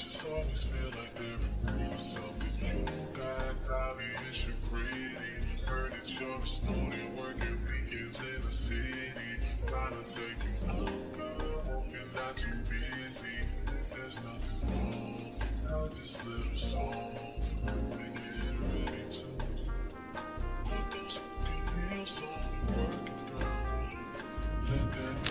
just always feel like there is something you got. Obvious you're pretty. Heard that you're a student working weekends in the city. Trying to take you out, girl. Hope you're not too busy. If there's nothing wrong, now this little song for you to get ready to put those fucking wheels on and work it, girl. Let that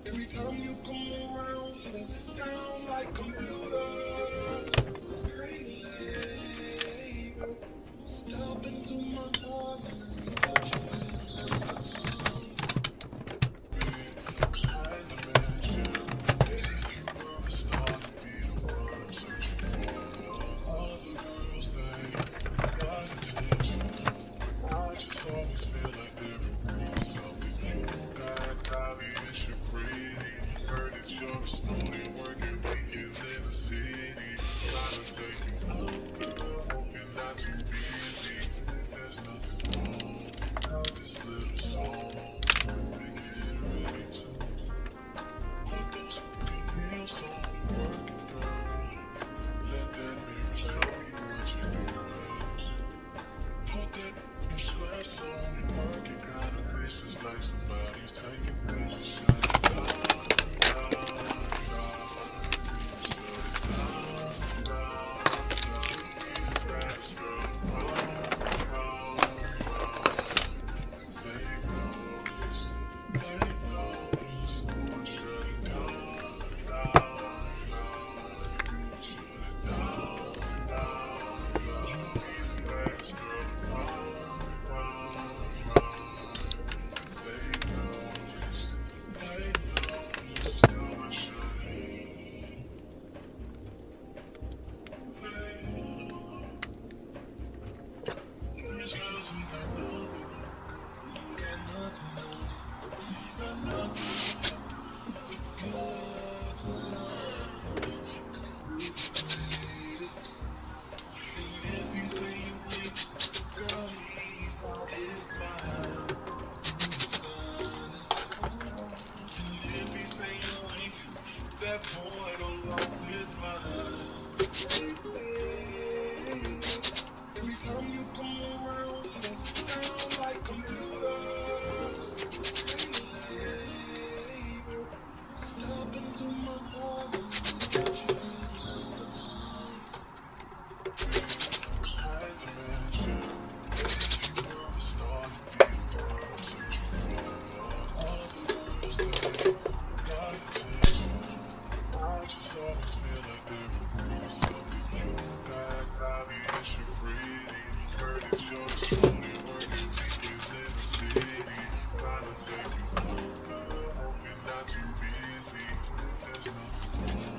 Every time you come around, sit down like computers. Step into my heart and touch if you were a star, you'd be the one I'm searching for. All the girls they got it to you. I just always feel like there is something you got. Obvious you're pretty. Heard that you're a student working weekends in the city. Trying to take you out, girl. Hope you're not too busy. There's nothing wrong. Now this little song, we get ready to put those fucking wheels on and work it, girl. Let that mirror show you what you're doing. Put that stress on and work it, kinda vicious, like somebody's taking pictures. Shut it down, down, down, down. Be the baddest girl around. They notice, would shut it down, down, shut it down, down. Be the baddest girl around. They notice, would shut it down. There's nothing I know. Got nothing on it. Got nothing. And if you say you weak, girl, he's on his mind. And if you say you weak, that boy don't lost his mind. Every time you come around, sit down like computers. Step into my heart and touch you. Can't imagine if you were a star, you'd be the one I'm searching for. All the girls they got it to you. I just always feel like there is something you got. Obvious you're pretty. Heard that you're a student working weekends in the city. Trying to take you out, girl. Hope you're not too busy. There's nothing wrong.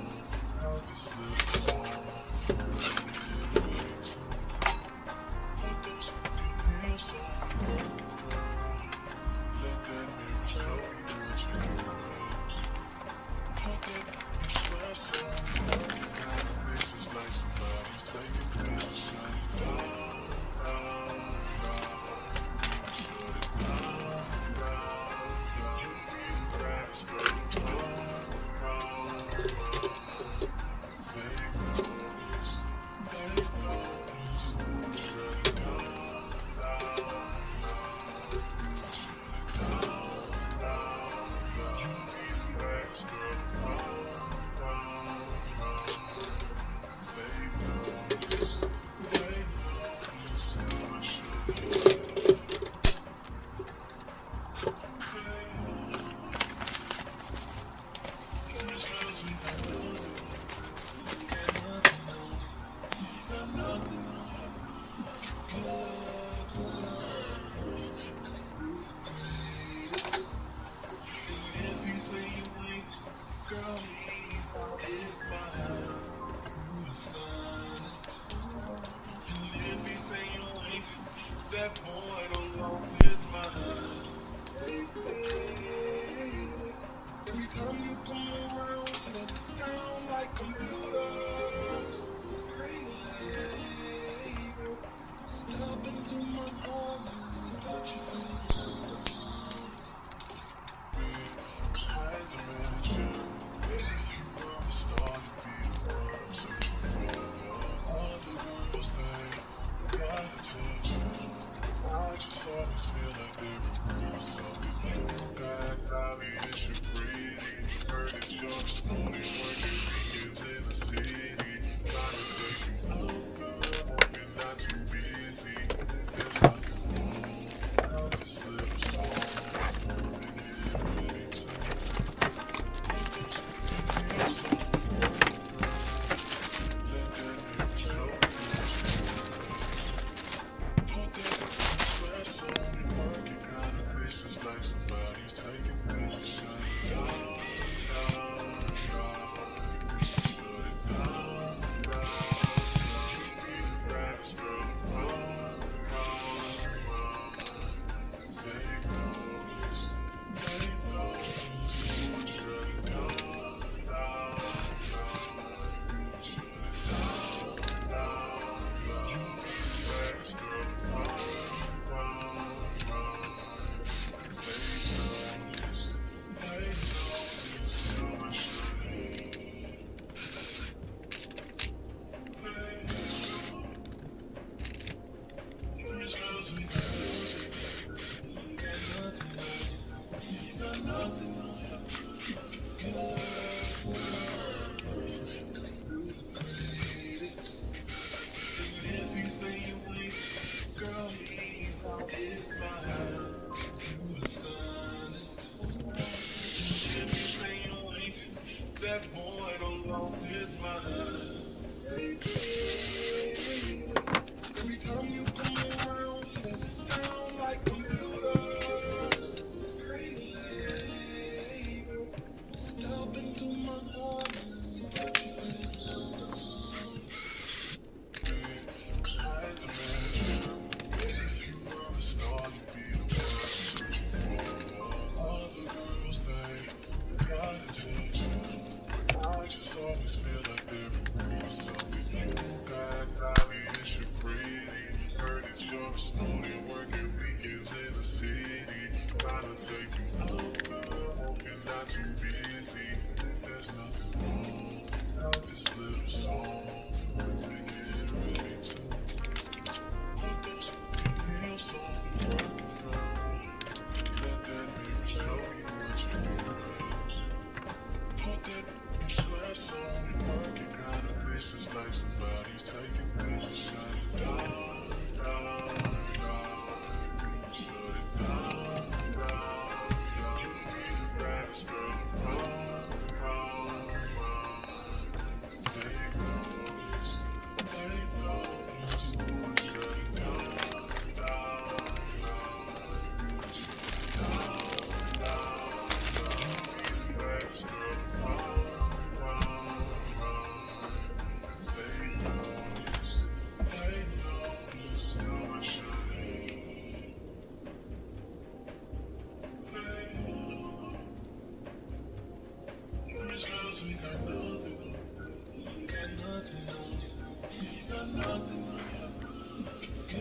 If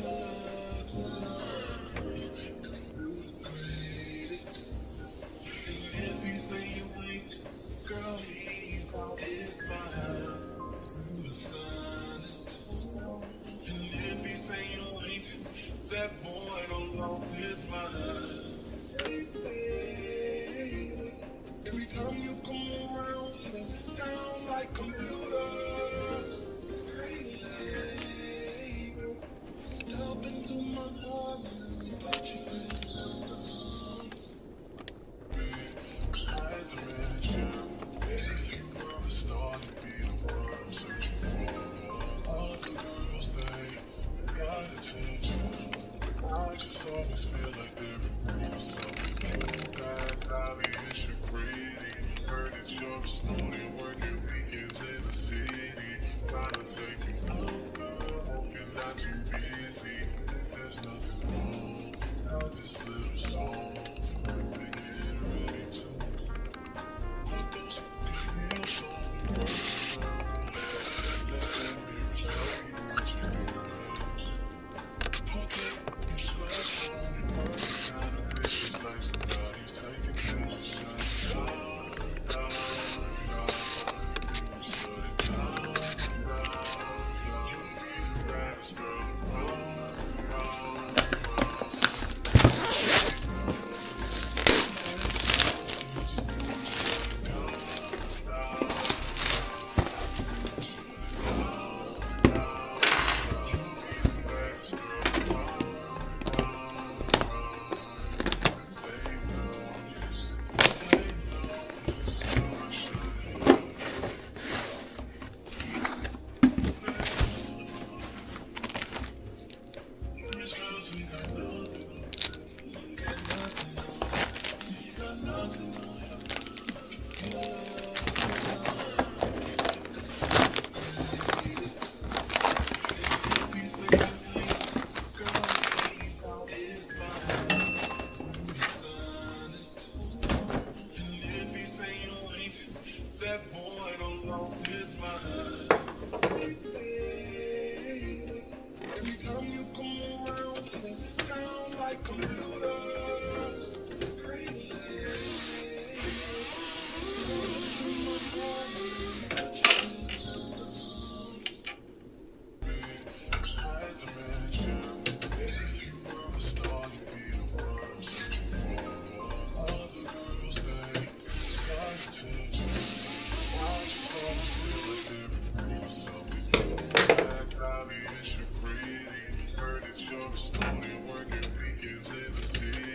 he say you ain't, girl, he's out his mind to the finest. And if he say you ain't, that boy done lost his mind. Hey, baby, every time you come around, it sound like computers. Hey, baby, step into my heart and you put you in the tongues. I had to mention, if you were a star, you'd be the one I'm searching for. All the girls, they got attention. I just always feel like they're in something new. That's obvious, you're pretty. Heard that you're a student working weekends in the city. Trying to take you out, girl. Hope you're not too busy. There's nothing wrong. Now this little song for you to get ready to put those heels on the road. Let that mirror show you what you're doing. Put that slush on your body, kind of vicious, like somebody's taking a shot. Down, you just put it down. You be the baddest girl around. That boy done lost his mind. Every time you come around, it sound like computers. I had to mention, if you were a star, you'd be the one I'm searching for. All the girls, they got attention. I just always feel like they're in something new. That's obvious, you're pretty. Heard that you're a student working weekends in the city.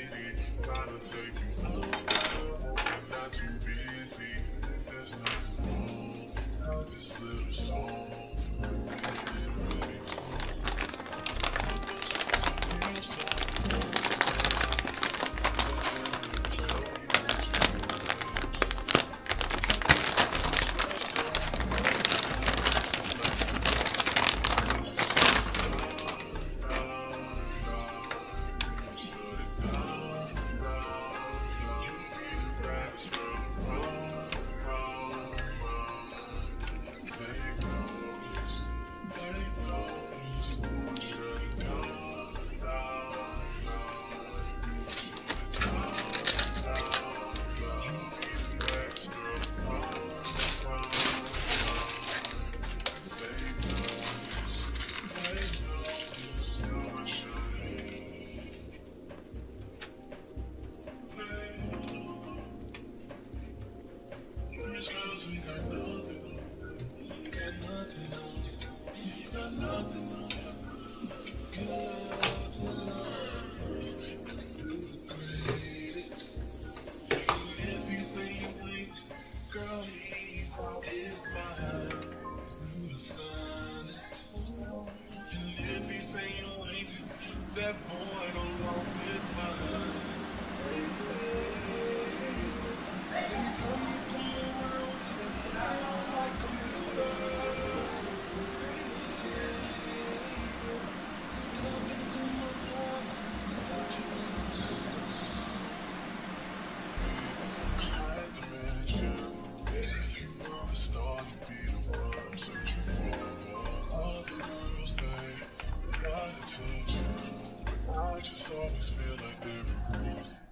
Trying to take you out, girl. Hope you're not too busy. There's nothing wrong. Now this little song for you to get ready to put those heels on the road. Let that mirror show you what you're girl, he's out his mind to the finest. And if he say you ain't, that boy